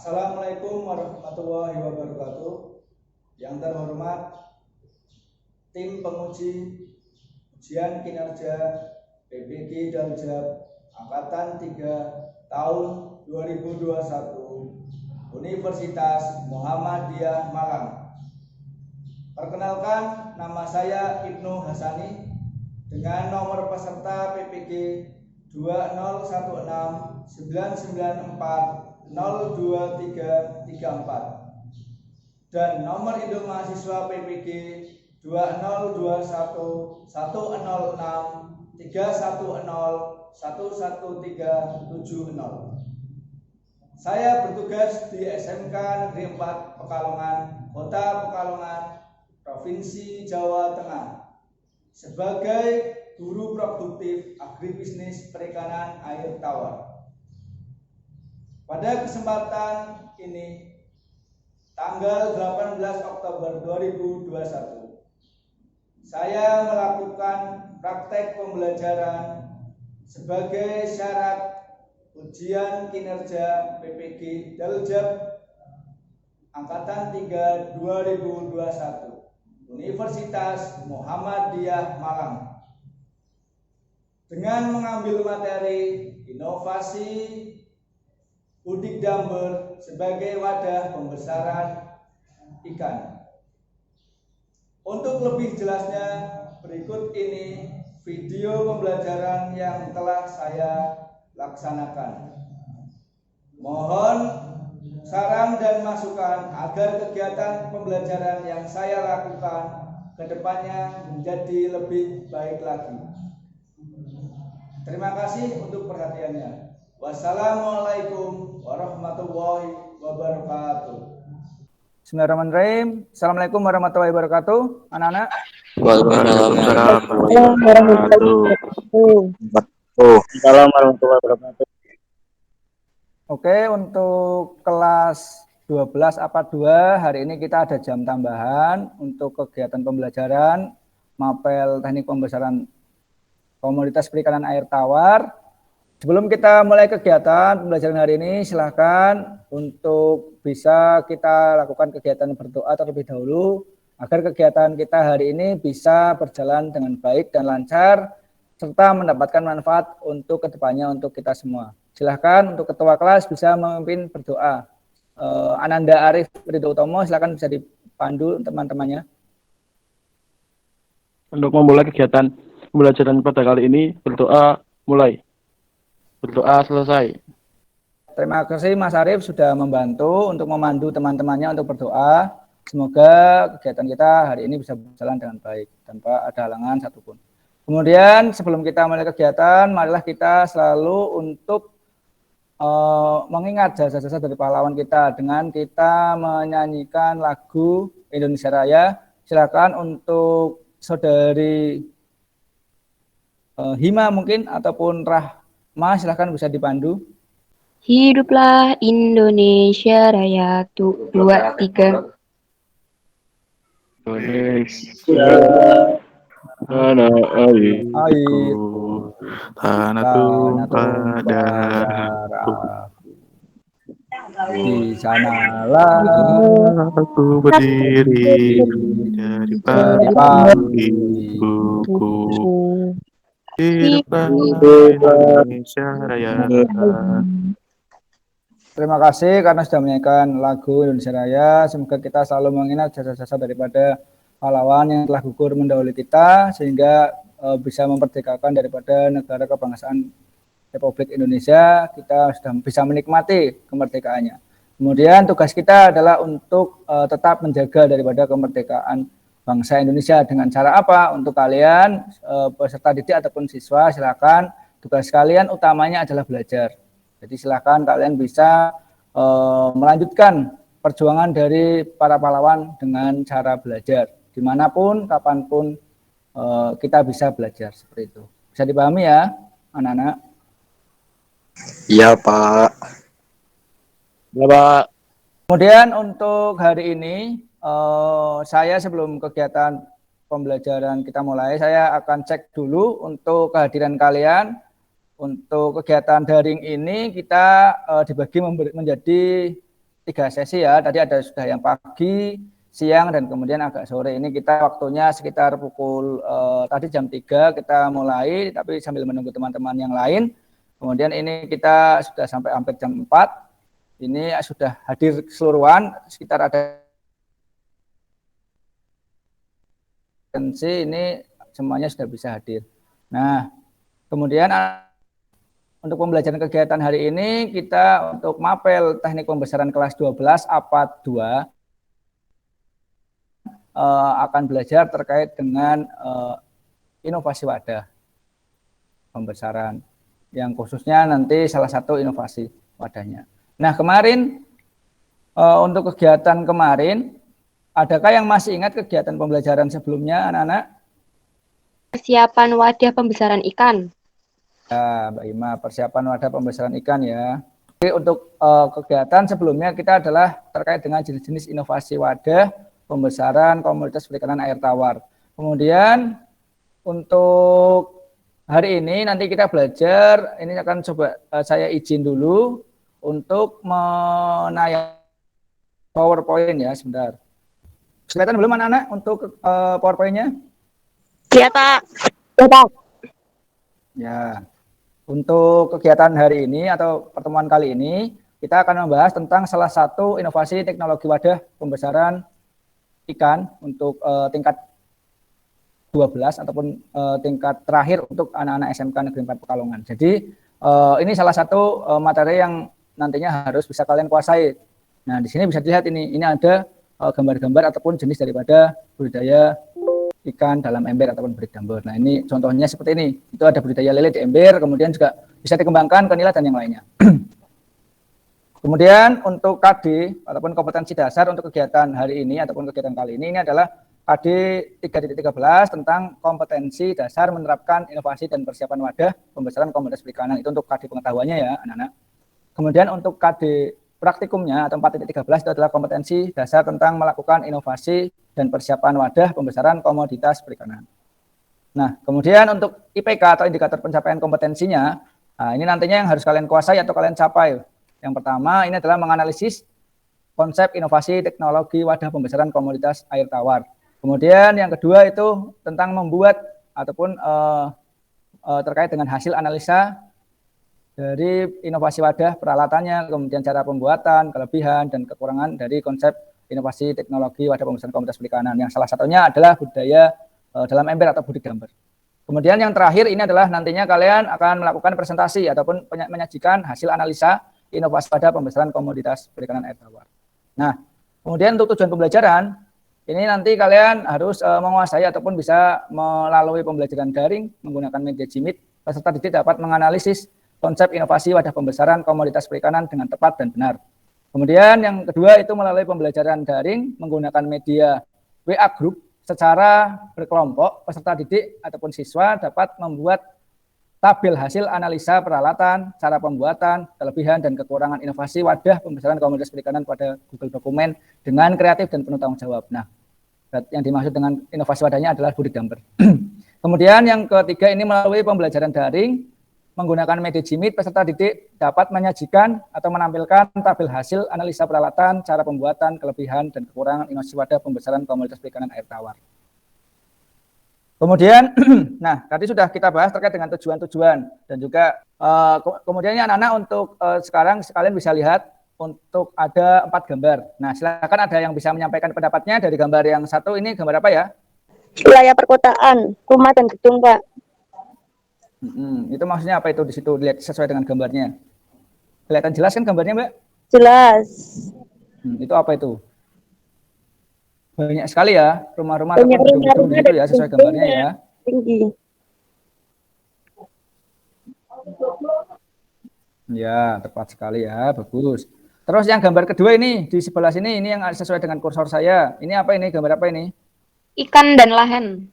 Assalamualaikum warahmatullahi wabarakatuh. Yang terhormat tim penguji ujian kinerja PPG Daljab Angkatan 3 tahun 2021 Universitas Muhammadiyah Malang. Perkenalkan, nama saya Ibnu Hasani dengan nomor peserta PPG 20169940234 dan nomor induk mahasiswa PPG 202110631011370. Saya bertugas di SMK Negeri 4 Pekalongan, Kota Pekalongan, Provinsi Jawa Tengah sebagai guru produktif agribisnis perikanan air tawar. Pada kesempatan ini, tanggal 18 Oktober 2021, saya melakukan praktek pembelajaran sebagai syarat ujian kinerja PPG Daljab Angkatan 3 2021 Universitas Muhammadiyah Malang dengan mengambil materi inovasi udik damber sebagai wadah pembesaran ikan. Untuk lebih jelasnya, berikut ini video pembelajaran yang telah saya laksanakan. Mohon saran dan masukan agar kegiatan pembelajaran yang saya lakukan ke depannya menjadi lebih baik lagi. Terima kasih untuk perhatiannya. Wassalamualaikum warahmatullahi wabarakatuh. Bismillahirrahmanirrahim. Assalamualaikum warahmatullahi wabarakatuh, anak-anak. Waalaikumsalam warahmatullahi wabarakatuh. Oke, untuk kelas 12 APA 2 hari ini kita ada jam tambahan untuk kegiatan pembelajaran mapel teknik pembesaran komoditas perikanan air tawar. Sebelum kita mulai kegiatan pembelajaran hari ini, silakan untuk bisa kita lakukan kegiatan berdoa terlebih dahulu agar kegiatan kita hari ini bisa berjalan dengan baik dan lancar serta mendapatkan manfaat untuk kedepannya untuk kita semua. Silakan untuk ketua kelas bisa memimpin berdoa. Ananda Arif Ridho Utomo, silakan bisa dipandu teman-temannya. Untuk memulai kegiatan pembelajaran pada kali ini, berdoa mulai. Berdoa selesai. Terima kasih Mas Arif sudah membantu untuk memandu teman-temannya untuk berdoa. Semoga kegiatan kita hari ini bisa berjalan dengan baik tanpa ada halangan satupun. Kemudian sebelum kita mulai kegiatan, marilah kita selalu untuk mengingat jasa-jasa dari pahlawan kita dengan kita menyanyikan lagu Indonesia Raya. Silakan untuk saudari Hima mungkin ataupun Rahma, silakan bisa dipandu. Hiduplah Indonesia Raya, 2, 3. Indonesia tanah airku, tanah tumpah darahku. Di sanalah aku berdiri daripada ibuku. Hiduplah Indonesia Raya. Terima kasih karena sudah menyanyikan lagu Indonesia Raya. Semoga kita selalu mengingat jasa-jasa daripada pahlawan yang telah gugur mendahului kita sehingga bisa memperdekakan daripada negara kebangsaan Republik Indonesia. Kita sudah bisa menikmati kemerdekaannya. Kemudian tugas kita adalah untuk tetap menjaga daripada kemerdekaan bangsa Indonesia dengan cara apa? Untuk kalian peserta didik ataupun siswa, silakan tugas kalian utamanya adalah belajar. Jadi silakan kalian bisa melanjutkan perjuangan dari para pahlawan dengan cara belajar. Dimanapun, kapanpun kita bisa belajar seperti itu. Bisa dipahami ya, anak-anak? Iya, Pak. Ya, Pak. Kemudian untuk hari ini, saya sebelum kegiatan pembelajaran kita mulai, saya akan cek dulu untuk kehadiran kalian. Untuk kegiatan daring ini kita dibagi menjadi 3 sesi ya. Tadi ada sudah yang pagi, siang, dan kemudian agak sore. Ini kita waktunya sekitar pukul tadi jam 3 kita mulai, tapi sambil menunggu teman-teman yang lain. Kemudian ini kita sudah sampai hampir jam 4. Ini sudah hadir keseluruhan, sekitar ada ini semuanya sudah bisa hadir. Nah, kemudian untuk pembelajaran kegiatan hari ini kita untuk mapel teknik pembesaran kelas 12 APAT 2 akan belajar terkait dengan inovasi wadah pembesaran yang khususnya nanti salah satu inovasi wadahnya. Nah, kemarin untuk kegiatan kemarin, adakah yang masih ingat kegiatan pembelajaran sebelumnya, anak-anak? Persiapan wadah pembesaran ikan. Ya, Mbak Ima, persiapan wadah pembesaran ikan ya. Jadi untuk kegiatan sebelumnya kita adalah terkait dengan jenis-jenis inovasi wadah pembesaran komoditas perikanan air tawar. Kemudian untuk hari ini nanti kita belajar, ini akan coba saya izin dulu untuk menayangkan PowerPoint ya, sebentar. Kelihatan belum anak-anak untuk PowerPoint-nya? Iya, Pak. Iya, Pak. Ya. Untuk kegiatan hari ini atau pertemuan kali ini, kita akan membahas tentang salah satu inovasi teknologi wadah pembesaran ikan untuk tingkat 12 ataupun tingkat terakhir untuk anak-anak SMK Negeri 4 Pekalongan. Jadi ini salah satu materi yang nantinya harus bisa kalian kuasai. Nah, di sini bisa dilihat ini ada gambar-gambar ataupun jenis daripada budidaya ikan dalam ember ataupun breed dumper. Nah, ini contohnya seperti ini. Itu ada budidaya lele di ember, kemudian juga bisa dikembangkan ke nila dan yang lainnya. Kemudian untuk KD ataupun kompetensi dasar untuk kegiatan hari ini ataupun kegiatan kali ini adalah KD 3.13 tentang kompetensi dasar menerapkan inovasi dan persiapan wadah pembesaran komoditas perikanan. Itu untuk KD pengetahuannya ya, anak-anak. Kemudian untuk KD praktikumnya atau 4.13 itu adalah kompetensi dasar tentang melakukan inovasi dan persiapan wadah pembesaran komoditas perikanan. Nah, kemudian untuk IPK atau indikator pencapaian kompetensinya, nah ini nantinya yang harus kalian kuasai atau kalian capai. Yang pertama ini adalah menganalisis konsep inovasi teknologi wadah pembesaran komoditas air tawar. Kemudian yang kedua itu tentang membuat ataupun terkait dengan hasil analisa dari inovasi wadah peralatannya, kemudian cara pembuatan, kelebihan, dan kekurangan dari konsep inovasi teknologi wadah pembesaran komoditas perikanan. Yang salah satunya adalah budidaya dalam ember atau breed dumper. Kemudian yang terakhir ini adalah nantinya kalian akan melakukan presentasi ataupun menyajikan hasil analisa inovasi wadah pembesaran komoditas perikanan air tawar. Nah, kemudian untuk tujuan pembelajaran, ini nanti kalian harus menguasai ataupun bisa melalui pembelajaran daring menggunakan media Jimit, peserta didik dapat menganalisis konsep inovasi wadah pembesaran komoditas perikanan dengan tepat dan benar. Kemudian yang kedua itu melalui pembelajaran daring menggunakan media WA Group secara berkelompok, peserta didik ataupun siswa dapat membuat tabel hasil analisa peralatan, cara pembuatan, kelebihan dan kekurangan inovasi wadah pembesaran komoditas perikanan pada Google Dokumen dengan kreatif dan penuh tanggung jawab. Nah, yang dimaksud dengan inovasi wadahnya adalah breed dumper. Kemudian yang ketiga ini melalui pembelajaran daring menggunakan media Jimit, peserta didik dapat menyajikan atau menampilkan tabel hasil analisa peralatan, cara pembuatan, kelebihan, dan kekurangan inovasi wadah pembesaran komoditas perikanan air tawar. Kemudian, nah tadi sudah kita bahas terkait dengan tujuan-tujuan dan juga kemudian anak-anak untuk sekarang kalian bisa lihat untuk ada 4 gambar. Nah silakan ada yang bisa menyampaikan pendapatnya dari gambar yang satu ini gambar apa ya? Wilayah perkotaan, rumah dan gedung, Pak. Itu maksudnya apa itu di situ lihat sesuai dengan gambarnya? Kelihatan jelas kan gambarnya, Mbak? Jelas. Itu apa itu? Banyak sekali ya rumah-rumah ataupun gedung-gedung gitu ya sesuai gambarnya ya. Tinggi. Ya, tepat sekali ya, bagus. Terus yang gambar kedua ini di sebelah sini ini yang sesuai dengan kursor saya. Ini apa ini? Gambar apa ini? Ikan dan lahan.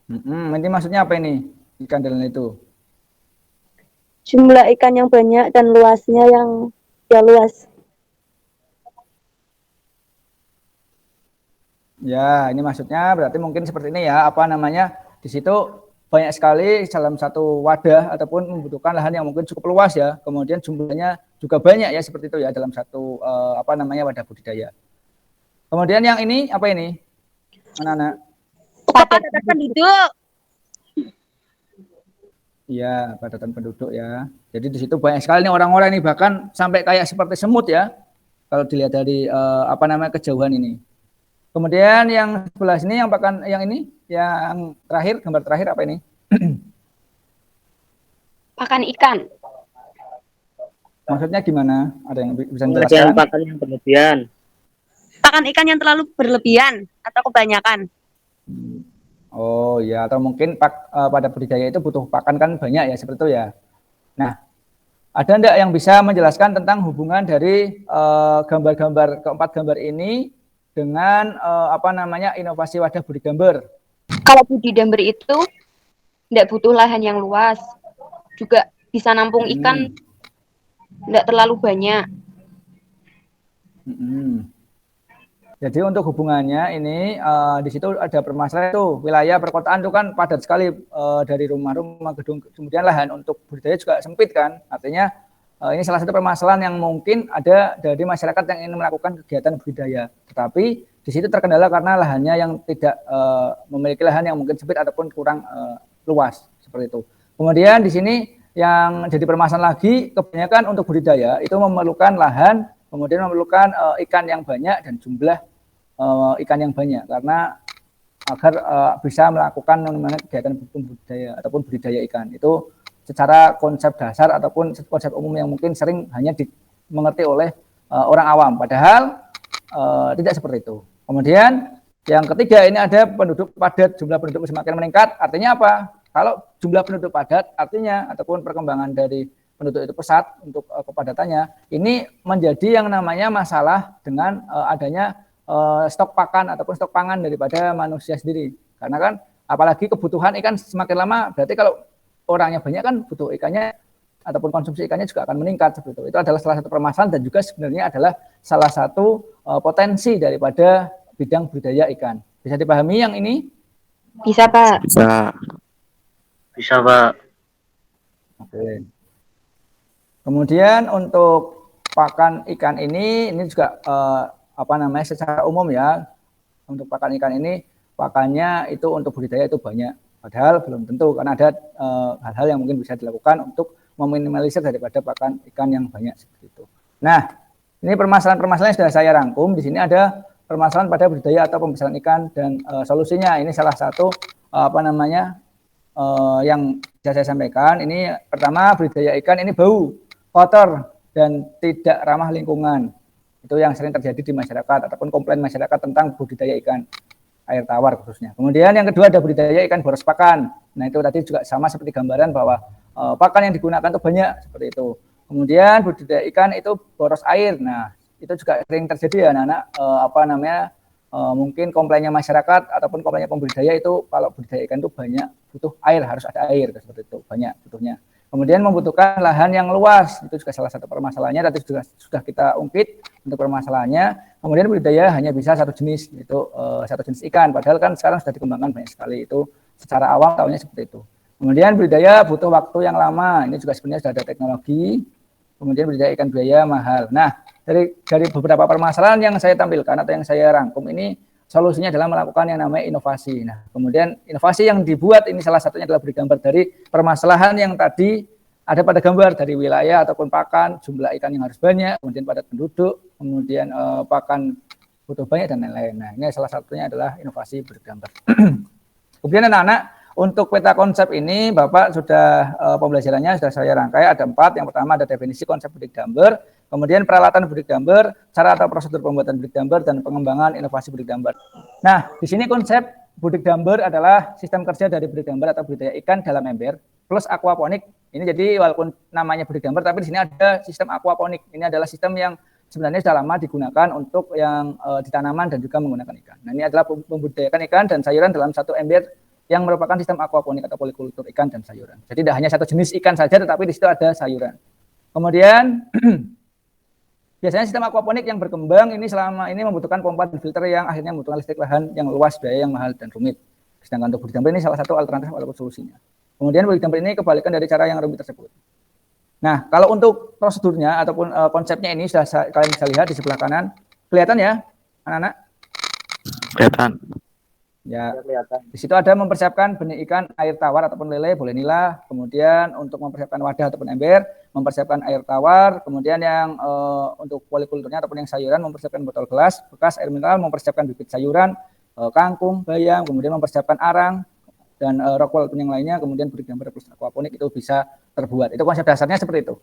Ini maksudnya apa ini? Ikan dan lain itu. Jumlah ikan yang banyak dan luasnya yang luas. Ya, ini maksudnya berarti mungkin seperti ini ya, apa namanya? Di situ banyak sekali dalam satu wadah ataupun membutuhkan lahan yang mungkin cukup luas ya. Kemudian jumlahnya juga banyak ya seperti itu ya dalam satu wadah budidaya. Kemudian yang ini apa ini? Anak-anak? Kepadatan penduduk. Iya, padatan penduduk ya. Jadi di situ banyak sekali nih orang-orang ini, bahkan sampai kayak seperti semut ya. Kalau dilihat dari kejauhan ini. Kemudian yang sebelah sini yang pakan yang ini, yang terakhir, gambar terakhir apa ini? Pakan ikan. Maksudnya gimana? Ada yang bisa Pengerjaan menjelaskan? pakan yang berlebihan. Pakan ikan yang terlalu berlebihan atau kebanyakan. Oh ya, atau mungkin pada budidaya itu butuh pakan kan banyak ya seperti itu ya. Nah, ada enggak yang bisa menjelaskan tentang hubungan dari gambar-gambar keempat gambar ini dengan inovasi wadah budidamber? Kalau budidamber itu tidak butuh lahan yang luas, juga bisa nampung ikan tidak terlalu banyak. Jadi untuk hubungannya ini di situ ada permasalahan itu, wilayah perkotaan itu kan padat sekali dari rumah-rumah, gedung, kemudian lahan untuk budidaya juga sempit kan. Artinya ini salah satu permasalahan yang mungkin ada dari masyarakat yang ingin melakukan kegiatan budidaya. Tetapi di situ terkendala karena lahannya yang tidak memiliki lahan yang mungkin sempit ataupun kurang luas seperti itu. Kemudian di sini yang jadi permasalahan lagi, kebanyakan untuk budidaya itu memerlukan lahan, kemudian memerlukan ikan yang banyak dan jumlah ikan yang banyak, karena agar bisa melakukan kegiatan budidaya ataupun budidaya ikan itu secara konsep dasar ataupun konsep umum yang mungkin sering hanya dimengerti oleh orang awam, padahal tidak seperti itu. Kemudian yang ketiga, ini ada penduduk padat, jumlah penduduk semakin meningkat, artinya apa? Kalau jumlah penduduk padat artinya ataupun perkembangan dari penduduk itu pesat untuk kepadatannya, ini menjadi yang namanya masalah dengan adanya stok pakan ataupun stok pangan daripada manusia sendiri. Karena kan apalagi kebutuhan ikan semakin lama, berarti kalau orangnya banyak kan butuh ikannya ataupun konsumsi ikannya juga akan meningkat seperti itu. Itu adalah salah satu permasalahan dan juga sebenarnya adalah salah satu potensi daripada bidang budidaya ikan. Bisa dipahami yang ini? Bisa, Pak. Bisa, Pak. Oke. Kemudian untuk pakan ikan ini juga secara umum ya, untuk pakan ikan ini pakannya itu untuk budidaya itu banyak, padahal belum tentu karena ada hal-hal yang mungkin bisa dilakukan untuk meminimalisir daripada pakan ikan yang banyak seperti itu. Nah, ini permasalahan-permasalahan yang sudah saya rangkum. Di sini ada permasalahan pada budidaya atau pembesaran ikan dan solusinya. Ini salah satu yang bisa saya sampaikan. Ini pertama, budidaya ikan ini bau, kotor, dan tidak ramah lingkungan. Itu yang sering terjadi di masyarakat ataupun komplain masyarakat tentang budidaya ikan air tawar khususnya. Kemudian yang kedua ada budidaya ikan boros pakan. Nah, itu tadi juga sama seperti gambaran bahwa pakan yang digunakan itu banyak seperti itu. Kemudian budidaya ikan itu boros air. Nah, itu juga sering terjadi ya anak-anak mungkin komplainnya masyarakat ataupun komplainnya pembudidaya itu kalau budidaya ikan itu banyak butuh air, harus ada air seperti itu, banyak butuhnya. Kemudian membutuhkan lahan yang luas, itu juga salah satu permasalahannya, tadi sudah kita ungkit untuk permasalahannya. Kemudian budidaya hanya bisa satu jenis, yaitu satu jenis ikan, padahal kan sekarang sudah dikembangkan banyak sekali, itu secara awam tahunya seperti itu. Kemudian budidaya butuh waktu yang lama, ini juga sebenarnya sudah ada teknologi. Kemudian budidaya ikan buaya mahal. Nah, dari beberapa permasalahan yang saya tampilkan atau yang saya rangkum ini, solusinya adalah melakukan yang namanya inovasi. Nah, kemudian inovasi yang dibuat ini salah satunya adalah beri gambar dari permasalahan yang tadi ada pada gambar, dari wilayah ataupun pakan, jumlah ikan yang harus banyak, kemudian padat penduduk, kemudian pakan butuh banyak dan lain-lain. Nah, ini salah satunya adalah inovasi bergambar. Kemudian anak-anak, untuk peta konsep ini Bapak sudah pembelajarannya sudah saya rangkai ada 4. Yang pertama ada definisi konsep budidamber, kemudian peralatan budidamber, cara atau prosedur pembuatan budidamber, dan pengembangan inovasi budidamber. Nah, di sini konsep budidamber adalah sistem kerja dari budidamber atau budidaya ikan dalam ember plus aquaponik. Ini jadi walaupun namanya budidamber tapi di sini ada sistem aquaponik. Ini adalah sistem yang sebenarnya sudah lama digunakan untuk yang di tanaman dan juga menggunakan ikan. Nah, ini adalah membudidayakan ikan dan sayuran dalam satu ember yang merupakan sistem aquaponik atau polikultur ikan dan sayuran. Jadi tidak hanya satu jenis ikan saja, tetapi di situ ada sayuran. Kemudian biasanya sistem aquaponik yang berkembang ini selama ini membutuhkan pompa dan filter yang akhirnya membutuhkan listrik, lahan yang luas, biaya yang mahal dan rumit. Sedangkan untuk budidamber ini salah satu alternatif walaupun solusinya. Kemudian budidamber ini kebalikan dari cara yang rumit tersebut. Nah, kalau untuk prosedurnya ataupun konsepnya ini sudah kalian bisa lihat di sebelah kanan. Kelihatan ya, anak-anak? Kelihatan. Ya, di situ ada mempersiapkan benih ikan, air tawar ataupun lele, boleh nila. Kemudian untuk mempersiapkan wadah ataupun ember, mempersiapkan air tawar. Kemudian yang untuk polikulturnya ataupun yang sayuran, mempersiapkan botol gelas, bekas air mineral, mempersiapkan bibit sayuran, kangkung, bayam, kemudian mempersiapkan arang dan rockwool yang lainnya. Kemudian breed gambar plus aquaponik itu bisa terbuat. Itu konsep dasarnya seperti itu.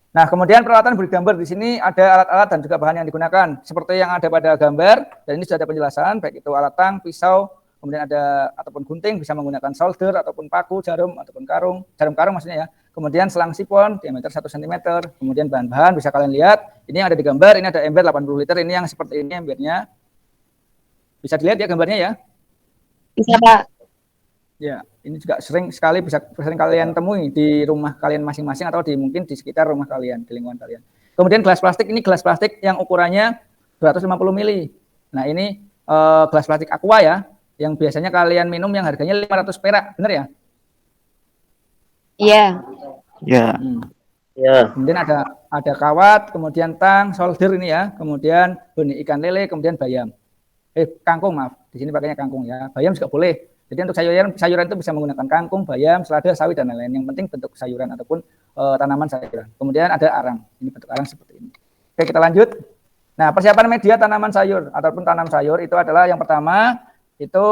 Nah, kemudian peralatan breed gambar di sini ada alat-alat dan juga bahan yang digunakan seperti yang ada pada gambar, dan ini sudah ada penjelasan baik itu alat tang, pisau, kemudian ada ataupun gunting, bisa menggunakan solder ataupun paku, jarum ataupun jarum karung maksudnya ya. Kemudian selang sipon diameter 1 cm. Kemudian bahan-bahan bisa kalian lihat, ini yang ada di gambar, ini ada ember 80 liter, ini yang seperti ini embernya. Bisa dilihat ya gambarnya ya. Bisa, Pak. Ya, ini juga sering kalian temui di rumah kalian masing-masing atau mungkin di sekitar rumah kalian, di lingkungan kalian. Kemudian gelas plastik, ini gelas plastik yang ukurannya 250 mili. Nah, ini gelas plastik aqua ya, yang biasanya kalian minum yang harganya 500 perak, benar ya? Iya. Ya. Ya. Kemudian ada kawat, kemudian tang, solder ini ya, kemudian benih ikan lele, kemudian bayam. Kangkung, maaf. Di sini pakainya kangkung ya. Bayam juga boleh. Jadi untuk sayuran itu bisa menggunakan kangkung, bayam, selada, sawi, dan lain-lain. Yang penting bentuk sayuran ataupun tanaman sayuran. Kemudian ada arang. Ini bentuk arang seperti ini. Oke, kita lanjut. Nah, persiapan media tanaman sayur ataupun tanam sayur itu adalah yang pertama, itu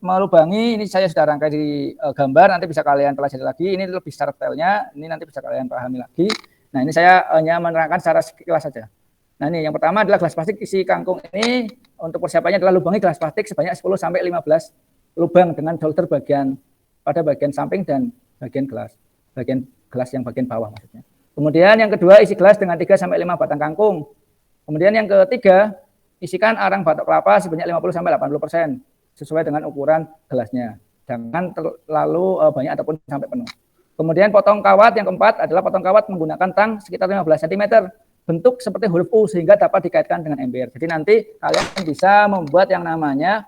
melubangi. Ini saya sudah rangkai di gambar, nanti bisa kalian pelajari lagi. Ini lebih secara detailnya, ini nanti bisa kalian pahami lagi. Nah, ini saya hanya menerangkan secara sekilas saja. Nah, ini yang pertama adalah gelas plastik isi kangkung ini. Untuk persiapannya adalah lubangi gelas plastik sebanyak 10-15 lubang dengan holder pada bagian samping dan bagian gelas yang bagian bawah maksudnya. Kemudian yang kedua, isi gelas dengan 3-5 batang kangkung. Kemudian yang ketiga, isikan arang batok kelapa sebanyak 50-80% sesuai dengan ukuran gelasnya. Jangan terlalu banyak ataupun sampai penuh. Kemudian potong kawat, yang keempat adalah potong kawat menggunakan tang sekitar 15 cm. Bentuk seperti huruf U sehingga dapat dikaitkan dengan ember. Jadi nanti kalian bisa membuat yang namanya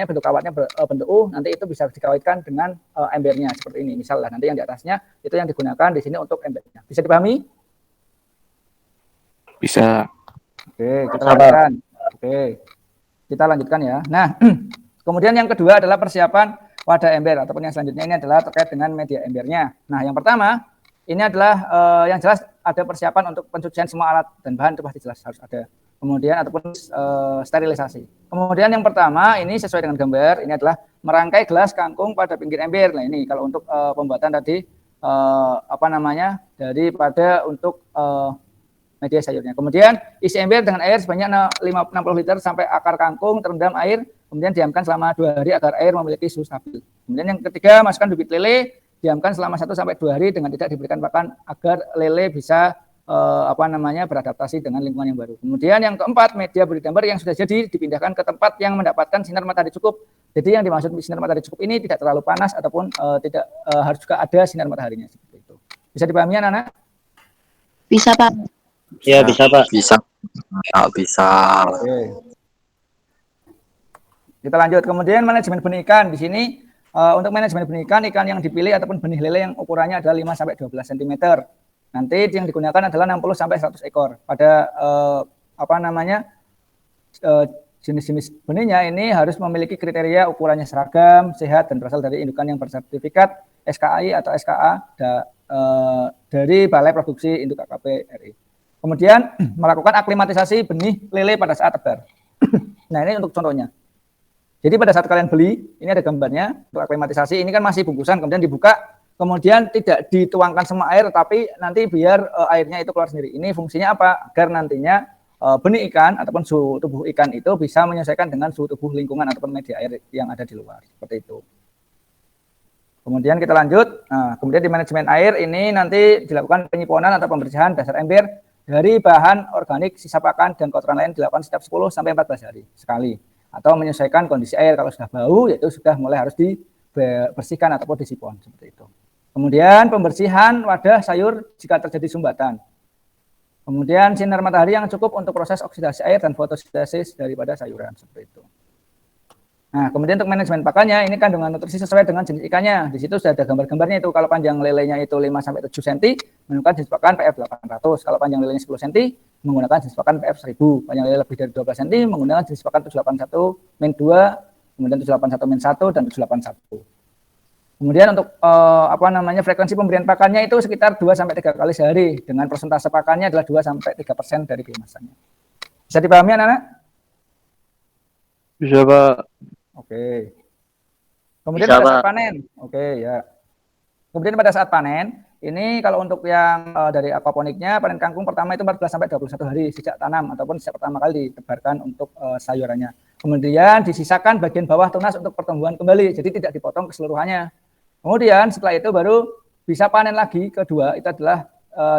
bentuk kawatnya bentuk U, nanti itu bisa dikaitkan dengan embernya seperti ini. Misalnya nanti yang di atasnya itu yang digunakan di sini untuk embernya. Bisa dipahami? Bisa. Oke, kita lanjutkan. Oke, kita lanjutkan ya. Nah, kemudian yang kedua adalah persiapan wadah ember ataupun yang selanjutnya ini adalah terkait dengan media embernya. Nah, yang pertama ini adalah yang jelas ada persiapan untuk pencucian semua alat dan bahan itu pasti jelas harus ada. Kemudian ataupun sterilisasi. Kemudian yang pertama ini sesuai dengan gambar, ini adalah merangkai gelas kangkung pada pinggir ember. Nah, ini kalau untuk pembuatan tadi daripada untuk media sayurnya. Kemudian isi ember dengan air sebanyak 60 liter sampai akar kangkung terendam air, kemudian diamkan selama 2 hari agar air memiliki suhu stabil. Kemudian yang ketiga, masukkan bibit lele, diamkan selama 1-2 hari dengan tidak diberikan pakan agar lele bisa beradaptasi dengan lingkungan yang baru. Kemudian yang keempat, media breed gambar yang sudah jadi dipindahkan ke tempat yang mendapatkan sinar matahari cukup. Jadi yang dimaksud sinar matahari cukup ini tidak terlalu panas ataupun tidak harus juga ada sinar mataharinya seperti itu. Bisa dipahami anak-anak? Bisa, Pak. Ya, bisa, Pak. Bisa. Bisa. Oke. Kita lanjut. Kemudian manajemen benih ikan. Di sini untuk manajemen benih ikan yang dipilih ataupun benih lele yang ukurannya adalah 5-12 cm. Nanti yang digunakan adalah 60-100 ekor. Pada jenis-jenis benihnya ini harus memiliki kriteria ukurannya seragam, sehat, dan berasal dari indukan yang bersertifikat SKI atau SKA dari Balai Produksi Induk KKP RI. Kemudian melakukan aklimatisasi benih lele pada saat tebar. Nah, ini untuk contohnya. Jadi pada saat kalian beli, ini ada gambarnya untuk aklimatisasi. Ini kan masih bungkusan, kemudian dibuka. Kemudian tidak dituangkan semua air, tapi nanti biar airnya itu keluar sendiri. Ini fungsinya apa? Agar nantinya benih ikan ataupun suhu tubuh ikan itu bisa menyesuaikan dengan suhu tubuh lingkungan ataupun media air yang ada di luar. Seperti itu. Kemudian kita lanjut. Nah, kemudian di manajemen air ini nanti dilakukan penyiponan atau pembersihan dasar ember dari bahan organik, sisa pakan, dan kotoran lain dilakukan setiap 10-14 hari sekali. Atau menyesuaikan kondisi air. Kalau sudah bau, yaitu sudah mulai harus dibersihkan ataupun disipon. Seperti itu. Kemudian pembersihan wadah sayur jika terjadi sumbatan. Kemudian sinar matahari yang cukup untuk proses oksidasi air dan fotosintesis daripada sayuran. Seperti itu. Nah, kemudian untuk manajemen pakannya, ini kandungan nutrisi sesuai dengan jenis ikannya. Di situ sudah ada gambar-gambarnya itu. Kalau panjang lelenya itu 5-7 cm, menggunakan jenis pakan PF 800. Kalau panjang lelenya 10 cm, menggunakan jenis pakan PF 1000. Panjang lele lebih dari 12 cm, menggunakan jenis pakan 781-2, kemudian 781-1 dan 781. Kemudian untuk frekuensi pemberian pakannya itu sekitar 2-3 kali sehari dengan persentase pakannya adalah 2-3% dari biomasanya. Bisa dipahami anak-anak? Bisa, Pak. Oke. Kemudian Bisa, pada saat Pak. panen. Oke, ya. Kemudian pada saat panen, ini kalau untuk yang dari aquaponiknya, panen kangkung pertama itu 14-21 hari sejak tanam ataupun sejak pertama kali ditebarkan untuk sayurannya. Kemudian disisakan bagian bawah tunas untuk pertumbuhan kembali, jadi tidak dipotong keseluruhannya. Kemudian setelah itu baru bisa panen lagi kedua, itu adalah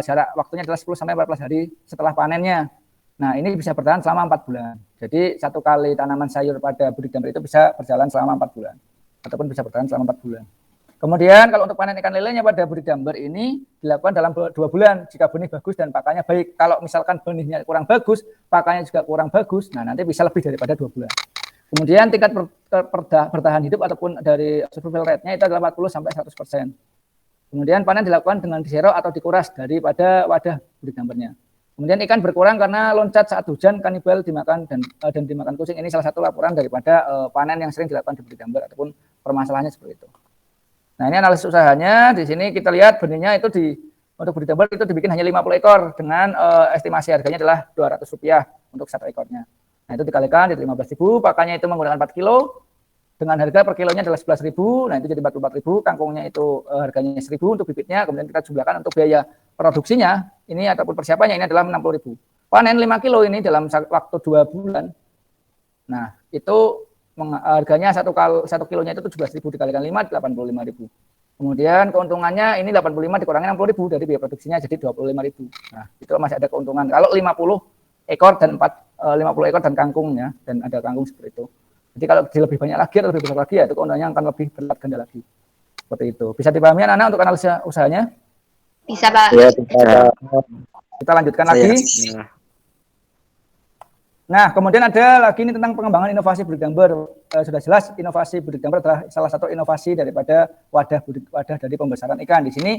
jarak waktunya adalah 10-14 hari setelah panennya. Nah, ini bisa bertahan selama 4 bulan. Jadi satu kali tanaman sayur pada budik damber itu bisa berjalan selama 4 bulan. Ataupun bisa bertahan selama 4 bulan. Kemudian kalau untuk panen ikan lelenya pada budik damber ini dilakukan dalam 2 bulan jika benih bagus dan pakannya baik. Kalau misalkan benihnya kurang bagus, pakannya juga kurang bagus, nah nanti bisa lebih daripada 2 bulan. Kemudian tingkat bertahan hidup ataupun dari survival rate-nya itu adalah 40-100%. Kemudian panen dilakukan dengan diserok atau dikuras daripada wadah budik dambernya. Kemudian ikan berkurang karena loncat saat hujan, kanibal dimakan dan dimakan kucing. Ini salah satu laporan daripada panen yang sering dilakukan di budik damber ataupun permasalahannya seperti itu. Nah, ini analisis usahanya. Di sini kita lihat benihnya itu untuk budik damber itu dibikin hanya 50 ekor dengan estimasi harganya adalah Rp200 untuk 1 ekornya. Nah, itu dikalikan jadi 15.000, pakannya itu menggunakan 4 kilo dengan harga per kilonya adalah 11.000. Nah, itu jadi 44.000, kangkungnya itu harganya 1.000 untuk bibitnya, kemudian kita jumlahkan untuk biaya produksinya ini ataupun persiapannya ini adalah 60.000. Panen 5 kilo ini dalam waktu 2 bulan. Nah, itu harganya 1 kilonya itu 17.000 dikalikan 5 85.000. Kemudian keuntungannya ini 85 dikurangi 60.000 dari biaya produksinya jadi 25.000. Nah, itu masih ada keuntungan. Kalau 50 ekor dan 50 ekor dan kangkung ya, dan ada kangkung seperti itu. Jadi kalau lebih banyak lagi atau lebih besar lagi ya itu keuntungannya akan lebih berlipat ganda lagi. Seperti itu. Bisa dipahami anak-anak untuk analisa usahanya? Bisa, Pak. Ya, bisa, Pak. Kita lanjutkan lagi. Nah, kemudian ada lagi ini tentang pengembangan inovasi budik damber. Sudah jelas inovasi budik damber adalah salah satu inovasi daripada wadah dari pembesaran ikan. Di sini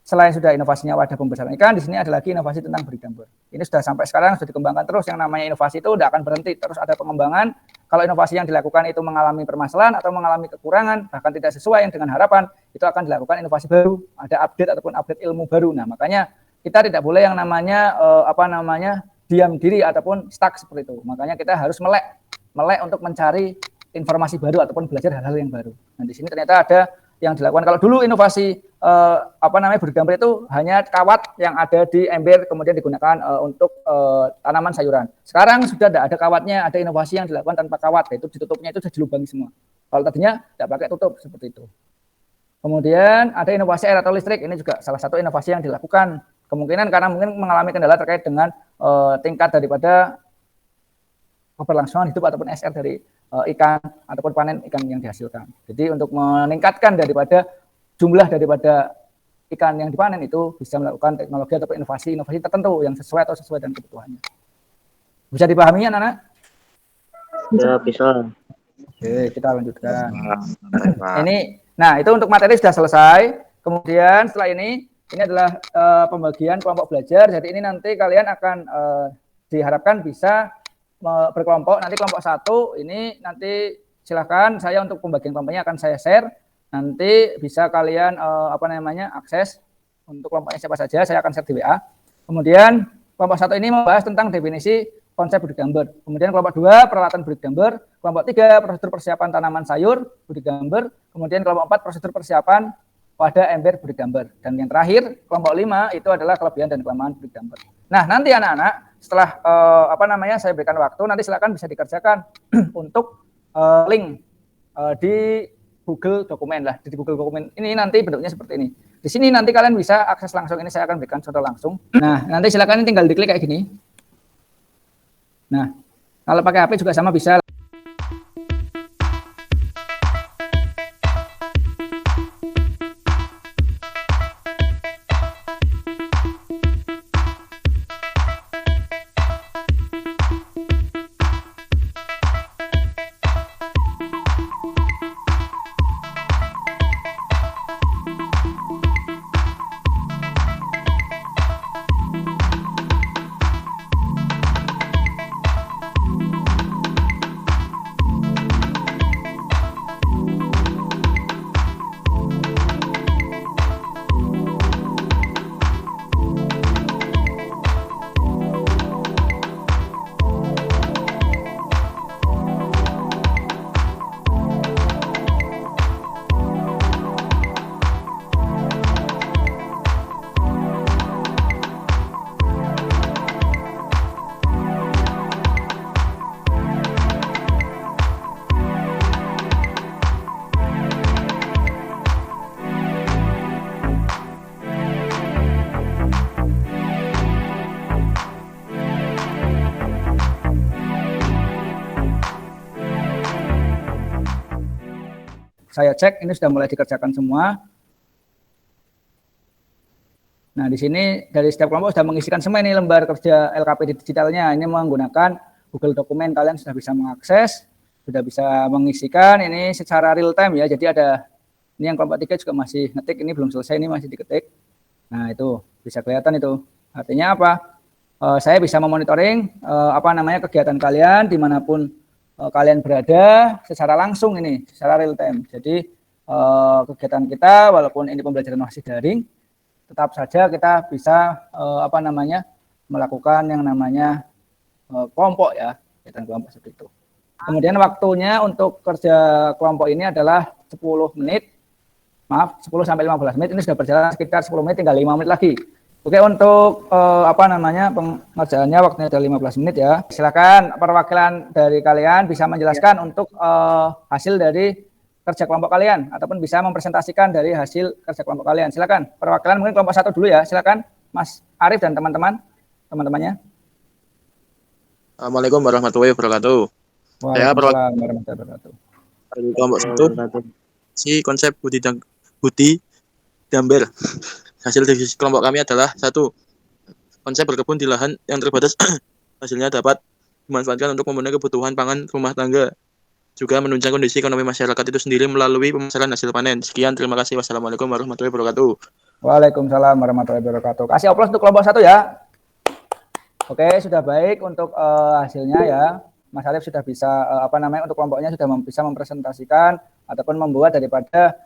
selain sudah inovasinya wadah pembesaran ikan, di sini ada lagi inovasi tentang budik damber. Ini sudah sampai sekarang sudah dikembangkan terus. Yang namanya inovasi itu tidak akan berhenti, terus ada pengembangan. Kalau inovasi yang dilakukan itu mengalami permasalahan atau mengalami kekurangan, bahkan tidak sesuai dengan harapan, itu akan dilakukan inovasi baru, ada update ataupun update ilmu baru. Nah, makanya kita tidak boleh yang namanya diam diri ataupun stuck seperti itu. Makanya kita harus melek untuk mencari informasi baru ataupun belajar hal-hal yang baru. Nah, di sini ternyata ada yang dilakukan. Kalau dulu inovasi budik damber itu hanya kawat yang ada di ember kemudian digunakan untuk tanaman sayuran. Sekarang sudah tidak ada kawatnya, ada inovasi yang dilakukan tanpa kawat, yaitu ditutupnya itu sudah dilubangi semua. Kalau tadinya tidak pakai tutup seperti itu. Kemudian ada inovasi air atau listrik, ini juga salah satu inovasi yang dilakukan. Kemungkinan karena mungkin mengalami kendala terkait dengan tingkat daripada keberlangsungan hidup ataupun SR dari ikan ataupun panen ikan yang dihasilkan. Jadi untuk meningkatkan daripada jumlah daripada ikan yang dipanen itu bisa melakukan teknologi ataupun inovasi tertentu yang sesuai dengan kebutuhannya. Bisa dipahami anak-anak? Ya, bisa. Oke, kita lanjutkan. Nah itu untuk materi sudah selesai. Kemudian setelah ini adalah pembagian kelompok belajar. Jadi ini nanti kalian akan diharapkan bisa berkelompok. Nanti kelompok 1 ini nanti silakan saya untuk pembagian kelompoknya akan saya share. Nanti bisa kalian akses untuk kelompoknya siapa saja, saya akan share di WA. Kemudian kelompok 1 ini membahas tentang definisi konsep budik damber. Kemudian kelompok 2 peralatan budik damber, kelompok 3 prosedur persiapan tanaman sayur budik damber, kemudian kelompok 4 prosedur persiapan wadah ember budik damber. Dan yang terakhir kelompok 5 itu adalah kelebihan dan kelemahan budik damber. Nah, nanti anak-anak setelah saya berikan waktu nanti silakan bisa dikerjakan untuk link di Google dokumen lah, di Google dokumen ini nanti bentuknya seperti ini. Di sini nanti kalian bisa akses langsung, ini saya akan berikan contoh langsung. Nah, nanti silakan ini tinggal diklik kayak gini. Nah, kalau pakai HP juga sama bisa. saya cek ini sudah mulai dikerjakan semua. Nah, di sini dari setiap kelompok sudah mengisikan semua ini lembar kerja LKP digitalnya. Ini menggunakan Google Dokumen, kalian sudah bisa mengakses, sudah bisa mengisikan ini secara real time ya. Jadi ada ini yang kelompok 3 juga masih ngetik, ini belum selesai, ini masih diketik. Nah, itu bisa kelihatan itu. Artinya apa? Saya bisa memonitoring kegiatan kalian dimanapun kalian berada secara langsung ini, secara real time. Jadi kegiatan kita walaupun ini pembelajaran masih daring, tetap saja kita bisa melakukan yang namanya kelompok ya, kegiatan kelompok seperti itu. Kemudian waktunya untuk kerja kelompok ini adalah 10 sampai 15 menit. Ini sudah berjalan sekitar 10 menit, tinggal 5 menit lagi. Oke, untuk pengerjaannya waktunya ada 15 menit ya. Silakan perwakilan dari kalian bisa menjelaskan untuk hasil dari kerja kelompok kalian ataupun bisa mempresentasikan dari hasil kerja kelompok kalian. Silakan. Perwakilan mungkin kelompok 1 dulu ya. Silakan Mas Arif dan teman-temannya. Assalamualaikum warahmatullahi wabarakatuh. Waalaikumsalam warahmatullahi wabarakatuh. Kelompok 1 si konsep Budi Damber. Hasil dari kelompok kami adalah 1. Konsep berkebun di lahan yang terbatas hasilnya dapat dimanfaatkan untuk memenuhi kebutuhan pangan rumah tangga. Juga menunjang kondisi ekonomi masyarakat itu sendiri melalui pemasaran hasil panen. Sekian, terima kasih. Wassalamualaikum warahmatullahi wabarakatuh. Waalaikumsalam warahmatullahi wabarakatuh. Kasih aplaus untuk kelompok 1 ya. Oke, sudah baik untuk hasilnya ya. Mas Arif sudah bisa untuk kelompoknya sudah bisa mempresentasikan ataupun membuat daripada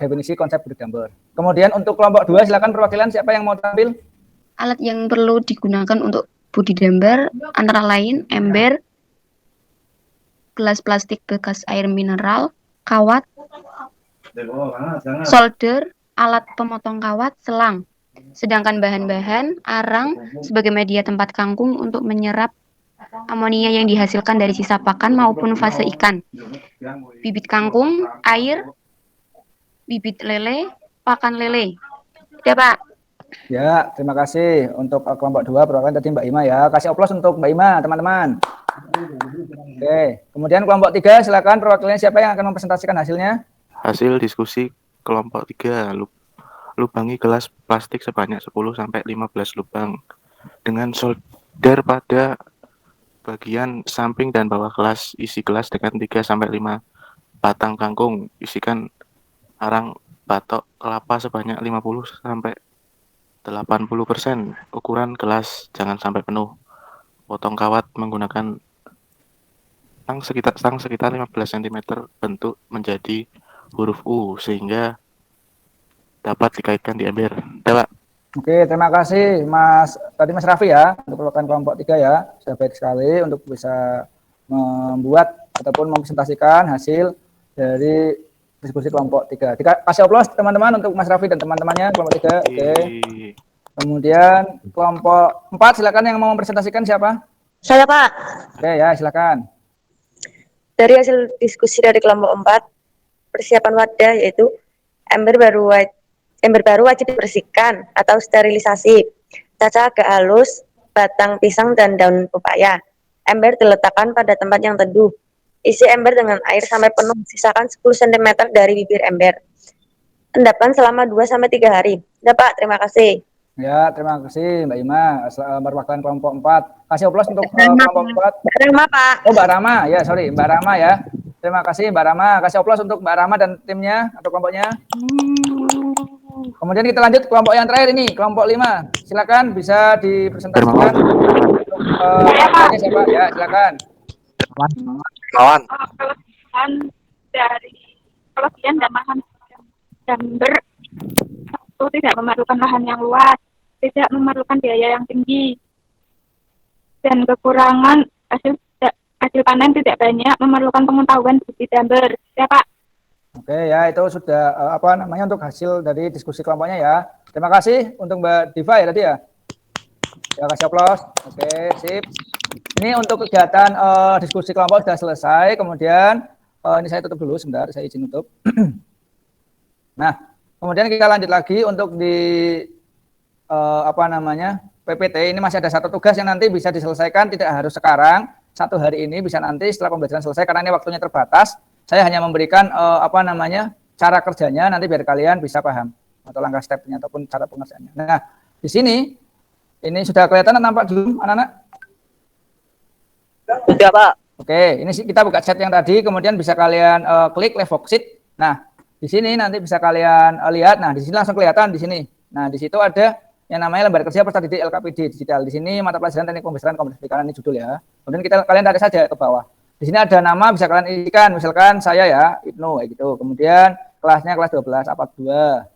definisi konsep Budi Damber. Kemudian untuk kelompok 2 silakan perwakilan siapa yang mau tampil? Alat yang perlu digunakan untuk Budi Damber antara lain ember, gelas plastik bekas air mineral, kawat, solder, alat pemotong kawat, selang. Sedangkan bahan-bahan arang sebagai media tempat kangkung untuk menyerap amonia yang dihasilkan dari sisa pakan maupun fase ikan. Bibit kangkung, air, bibit lele, pakan lele. Ya, Pak. Ya, terima kasih untuk kelompok 2 perwakilan tadi Mbak Ima ya. Kasih aplaus untuk Mbak Ima, teman-teman. Oke, kemudian kelompok 3 silakan perwakilannya siapa yang akan mempresentasikan hasilnya? Hasil diskusi kelompok 3, lubangi gelas plastik sebanyak 10 sampai 15 lubang dengan solder pada bagian samping dan bawah gelas. Isi gelas dengan 3 sampai 5 batang kangkung. Isikan arang batok kelapa sebanyak 50 sampai 80%. Ukuran gelas jangan sampai penuh. Potong kawat menggunakan stang sekitar 15 cm, bentuk menjadi huruf U sehingga dapat dikaitkan di ember. Pak. Oke, terima kasih Mas Raffi ya untuk perwakilan kelompok 3 ya. Sudah baik sekali untuk bisa membuat ataupun mempresentasikan hasil dari diskusi kelompok 3. Kasih aplaus teman-teman untuk Mas Raffi dan teman-temannya kelompok 3. Oke. Kemudian kelompok 4 silakan yang mau mempresentasikan siapa? Saya, Pak. Oke ya, silakan. Dari hasil diskusi dari kelompok 4, persiapan wadah yaitu ember baru wajib dibersihkan atau sterilisasi. Caca agak halus, batang pisang dan daun pepaya. Ember diletakkan pada tempat yang teduh. Isi ember dengan air sampai penuh, sisakan 10 cm dari bibir ember. Endapan selama 2-3 hari. Udah, Pak, terima kasih. Ya, terima kasih Mbak Ima, perwakilan kelompok 4. Kasih aplaus untuk kelompok 4. Mbak Rama, Pak. Oh, Mbak Rama, ya sorry, Mbak Rama ya. Terima kasih Mbak Rama. Kasih aplaus untuk Mbak Rama dan timnya atau kelompoknya. Kemudian kita lanjut kelompok yang terakhir ini, kelompok 5. Silakan bisa dipresentasikan. Siapa? Ya, silakan. Lawan. Kelebihan dari kelebihan dan lahan Damber, itu tidak memerlukan lahan yang luas, tidak memerlukan biaya yang tinggi, dan kekurangan hasil panen tidak banyak, memerlukan pengetahuan Budi Damber. Ya, Pak. Oke ya, itu sudah untuk hasil dari diskusi kelompoknya ya. Terima kasih untuk Mbak Diva ya tadi ya. Ya, kasih aplaus. Oke, sip. Ini untuk kegiatan diskusi kelompok sudah selesai. Kemudian ini saya tutup dulu sebentar, saya izin tutup. Nah, kemudian kita lanjut lagi untuk di PPT. Ini masih ada satu tugas yang nanti bisa diselesaikan, tidak harus sekarang. 1 hari ini bisa nanti setelah pembelajaran selesai karena ini waktunya terbatas. Saya hanya memberikan apa namanya cara kerjanya nanti biar kalian bisa paham atau langkah stepnya ataupun cara pengerjaannya. Nah, di sini ini sudah kelihatan nampak belum anak-anak? Sudah, Pak. Oke, ini kita buka chat yang tadi, kemudian bisa kalian klik Levoxit. Nah, di sini nanti bisa kalian lihat. Nah, di sini langsung kelihatan di sini. Nah, di situ ada yang namanya lembar kerja peserta didik LKPD digital. Di sini mata pelajaran teknik pembesaran kompetensi perikanan, ini judul ya. Kemudian kalian tarik saja ke bawah. Di sini ada nama bisa kalian isikan, misalkan saya ya, Ibnu kayak gitu. Kemudian kelasnya kelas 12 apa 2.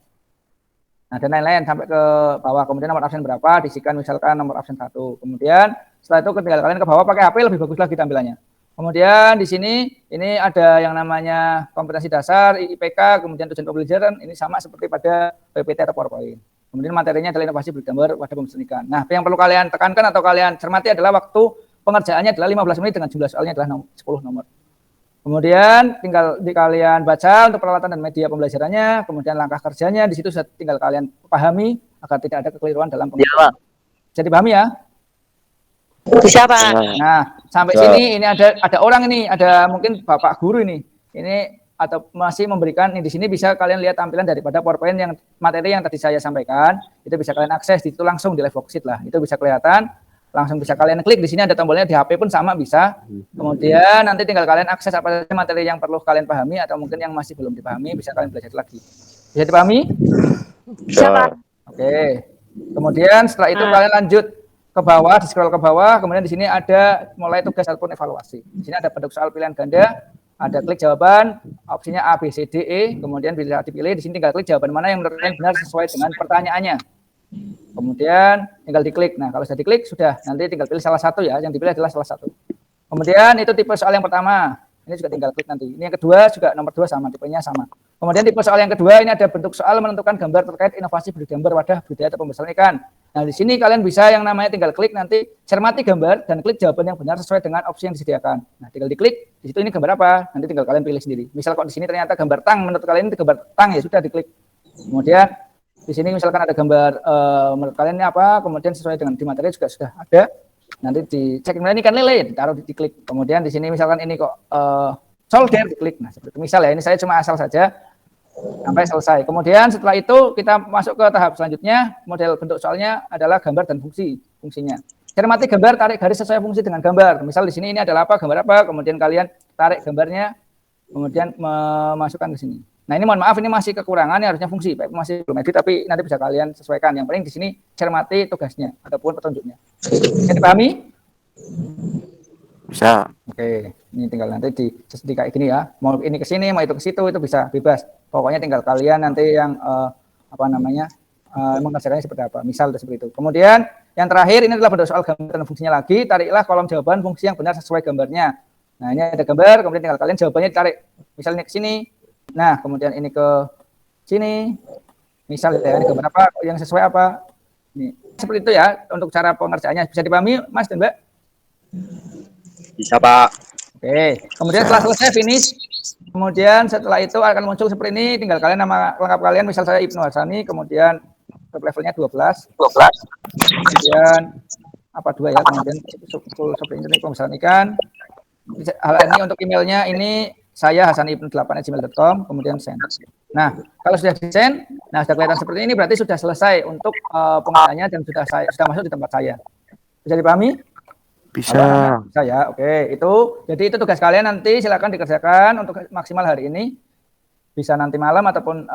Nah, dan lain-lain sampai ke bawah. Kemudian nomor absen berapa, diisikan misalkan nomor absen 1. Kemudian setelah itu ketika kalian ke bawah pakai HP lebih bagus lagi tampilannya. Kemudian di sini ini ada yang namanya kompetensi dasar, IPK, kemudian tujuan pembelajaran, ini sama seperti pada PPT atau PowerPoint. Kemudian materinya adalah inovasi bergambar pada pembesaran. Nah, yang perlu kalian tekankan atau kalian cermati adalah waktu pengerjaannya adalah 15 menit dengan jumlah soalnya adalah 10 nomor. Kemudian tinggal kalian baca untuk peralatan dan media pembelajarannya, kemudian langkah kerjanya, di situ tinggal kalian pahami agar tidak ada kekeliruan dalam pengerjaan. Bisa dipahami ya? Bisa, Pak. Nah, sampai sini ini ada orang ini, ada mungkin Bapak guru ini atau masih memberikan ini di sini bisa kalian lihat tampilan daripada PowerPoint yang materi yang tadi saya sampaikan, itu bisa kalian akses di situ langsung di Levoxit lah. Itu bisa kelihatan, langsung bisa kalian klik di sini ada tombolnya di HP pun sama bisa. Kemudian nanti tinggal kalian akses apa saja materi yang perlu kalian pahami atau mungkin yang masih belum dipahami bisa kalian belajar lagi. Bisa dipahami? Bisa, Pak. Oke. Kemudian setelah itu kalian lanjut ke bawah, di scroll ke bawah, kemudian di sini ada mulai tugas ataupun evaluasi. Di sini ada bentuk soal pilihan ganda, ada klik jawaban, opsinya A, B, C, D, E, kemudian bila dipilih, di sini tinggal klik jawaban mana yang menurut kalian benar sesuai dengan pertanyaannya. Kemudian tinggal diklik. Nah, kalau sudah diklik, sudah. Nanti tinggal pilih salah satu ya, yang dipilih adalah salah satu. Kemudian itu tipe soal yang pertama. Ini juga tinggal klik nanti. Ini yang kedua juga nomor 2 sama, tipenya sama. Kemudian tipe soal yang kedua, ini ada bentuk soal menentukan gambar terkait inovasi bergambar wadah budaya atau pembesaran ikan. Nah, di sini kalian bisa yang namanya tinggal klik nanti cermati gambar dan klik jawaban yang benar sesuai dengan opsi yang disediakan. Nah, tinggal diklik, di situ ini gambar apa? Nanti tinggal kalian pilih sendiri. Misal kok di sini ternyata gambar tang, menurut kalian itu gambar tang ya sudah diklik. Kemudian di sini misalkan ada gambar menurut kalian ini apa? Kemudian sesuai dengan di materi juga sudah ada. Nanti dicek ini kan lele, ditaruh diklik. Kemudian di sini misalkan ini kok solder diklik. Nah, seperti misal ya, ini saya cuma asal saja sampai selesai. Kemudian setelah itu kita masuk ke tahap selanjutnya. Model bentuk soalnya adalah gambar dan fungsinya. Cermati gambar, tarik garis sesuai fungsi dengan gambar. Misal di sini ini adalah apa, gambar apa, kemudian kalian tarik gambarnya, kemudian memasukkan ke sini. Nah, ini mohon maaf, ini masih kekurangan, ini harusnya fungsi, masih belum edit, tapi nanti bisa kalian sesuaikan. Yang penting di sini cermati tugasnya ataupun petunjuknya. Bisa dipahami? Bisa. Oke, ini tinggal nanti di kayak gini ya. Mau ini ke sini, mau itu ke situ, itu bisa bebas. Pokoknya tinggal kalian nanti yang mengerjakannya seperti apa. Misal seperti itu. Kemudian yang terakhir ini adalah bentuk soal gambar dan fungsinya lagi. Tariklah kolom jawaban fungsi yang benar sesuai gambarnya. Nah, ini ada gambar, kemudian tinggal kalian jawabannya ditarik. Misalnya ke sini. Nah, kemudian ini ke sini. Misal ya, ini gambar apa, yang sesuai apa. Ini. Seperti itu ya untuk cara pengerjaannya. Bisa dipahami, Mas dan Mbak? Bisa, Pak. Oke, kemudian setelah selesai finish, kemudian setelah itu akan muncul seperti ini, tinggal kalian nama lengkap kalian, misal saya Ibnu Hasani, kemudian levelnya 12, kemudian apa 2 ya, kemudian seperti ini pembesaran ikan. Hal ini untuk emailnya ini saya hasanibnu8@gmail.com, kemudian send. Nah, kalau sudah di send, nah sudah kelihatan seperti ini berarti sudah selesai untuk pengerjaannya dan sudah masuk di tempat saya. Bisa dipahami? Bisa. Bisa ya, oke. Jadi itu tugas kalian nanti silakan dikerjakan untuk maksimal hari ini. Bisa nanti malam ataupun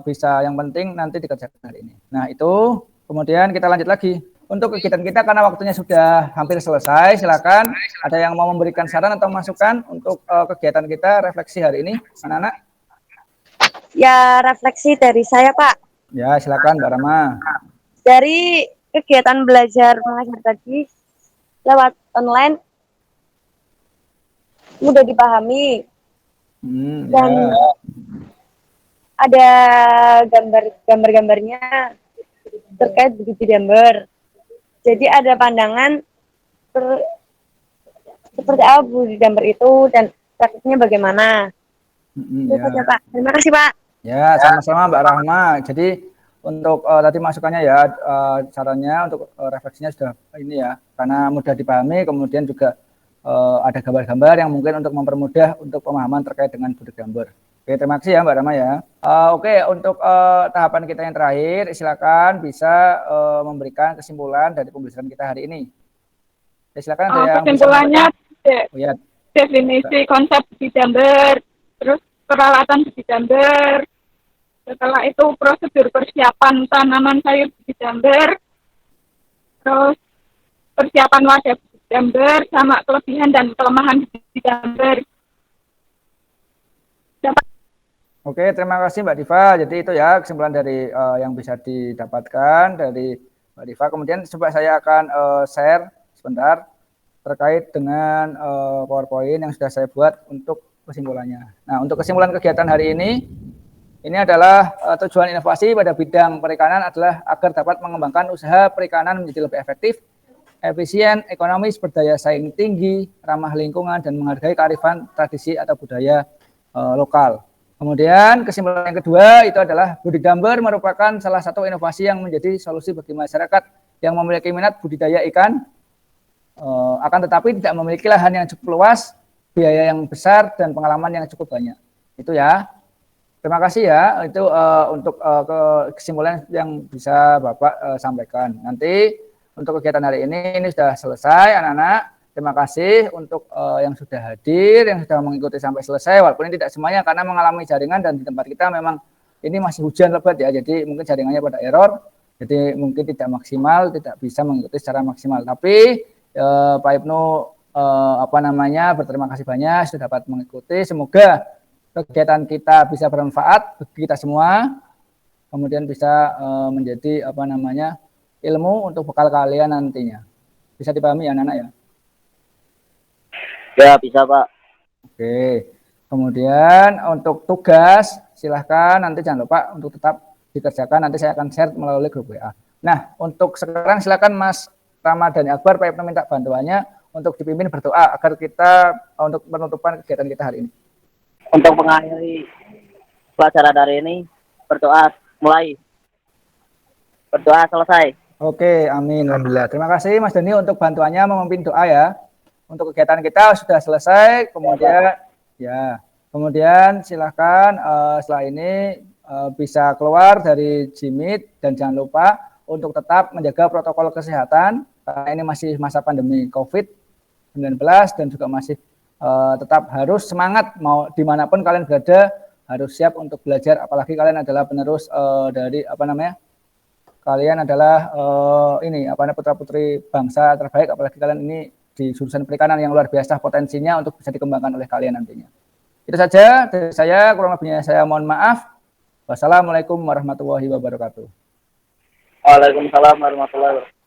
bisa yang penting nanti dikerjakan hari ini. Nah, itu kemudian kita lanjut lagi. Untuk kegiatan kita karena waktunya sudah hampir selesai, silakan ada yang mau memberikan saran atau masukan untuk kegiatan kita refleksi hari ini, anak-anak? Ya, refleksi dari saya, Pak. Ya, silakan Mbak Rama. Dari kegiatan belajar mengajar tadi lewat online mudah dipahami dan ada gambar-gambarnya terkait begitu gambar. Jadi ada pandangan seperti apa di gambar itu dan praktiknya bagaimana. Itu saja, Pak. Terima kasih, Pak. Ya, sama-sama Mbak Rahma. Jadi untuk tadi masukannya ya, caranya untuk refleksinya sudah ini ya, karena mudah dipahami, kemudian juga ada gambar-gambar yang mungkin untuk mempermudah untuk pemahaman terkait dengan body gambar. Oke, terima kasih ya Mbak Rama ya. Oke, untuk tahapan kita yang terakhir, silakan bisa memberikan kesimpulan dari pembelajaran kita hari ini. Ya, silakan ada yang kesimpulannya ya. definisi konsep body gambar, terus peralatan body gambar, setelah itu prosedur persiapan tanaman sayur body gambar, terus persiapan wadah body gambar, sama kelebihan dan kelemahan body gambar. Oke, terima kasih Mbak Diva. Jadi itu ya kesimpulan dari yang bisa didapatkan dari Mbak Diva. Kemudian coba saya akan share sebentar terkait dengan PowerPoint yang sudah saya buat untuk kesimpulannya. Nah, untuk kesimpulan kegiatan hari ini adalah tujuan inovasi pada bidang perikanan adalah agar dapat mengembangkan usaha perikanan menjadi lebih efektif, efisien, ekonomis, berdaya saing tinggi, ramah lingkungan, dan menghargai kearifan tradisi atau budaya lokal. Kemudian kesimpulan yang kedua itu adalah body gambar merupakan salah satu inovasi yang menjadi solusi bagi masyarakat yang memiliki minat budidaya ikan, akan tetapi tidak memiliki lahan yang cukup luas, biaya yang besar, dan pengalaman yang cukup banyak. Itu ya. Terima kasih ya, itu untuk kesimpulan yang bisa Bapak sampaikan. Nanti untuk kegiatan hari ini sudah selesai anak-anak. Terima kasih untuk yang sudah hadir, yang sudah mengikuti sampai selesai, walaupun ini tidak semuanya karena mengalami jaringan dan di tempat kita memang ini masih hujan lebat ya, jadi mungkin jaringannya pada error, jadi mungkin tidak maksimal, tidak bisa mengikuti secara maksimal. Tapi Pak Ibnu berterima kasih banyak sudah dapat mengikuti. Semoga kegiatan kita bisa bermanfaat bagi kita semua, kemudian bisa menjadi ilmu untuk bekal kalian nantinya. Bisa dipahami ya anak-anak ya? Ya, bisa Pak. Oke. Kemudian untuk tugas silahkan nanti jangan lupa untuk tetap dikerjakan. Nanti saya akan share melalui grup WA. Nah, untuk sekarang silakan Mas Ramadhani Akbar, Pak Ibnu minta bantuannya untuk dipimpin berdoa agar kita untuk penutupan kegiatan kita hari ini. Untuk mengakhiri pelajaran hari ini, berdoa mulai. Berdoa selesai. Oke, amin. Alhamdulillah. Terima kasih Mas Dani untuk bantuannya memimpin doa ya. Untuk kegiatan kita sudah selesai, kemudian silahkan setelah ini bisa keluar dari Jimit dan jangan lupa untuk tetap menjaga protokol kesehatan karena ini masih masa pandemi COVID-19 dan juga masih tetap harus semangat mau dimanapun kalian berada harus siap untuk belajar, apalagi kalian adalah penerus dari kalian adalah putra putri bangsa terbaik, apalagi kalian ini di jurusan perikanan yang luar biasa potensinya untuk bisa dikembangkan oleh kalian nantinya. Itu saja dari saya, kurang lebihnya saya mohon maaf. Wassalamualaikum warahmatullahi wabarakatuh. Waalaikumsalam warahmatullahi wabarakatuh.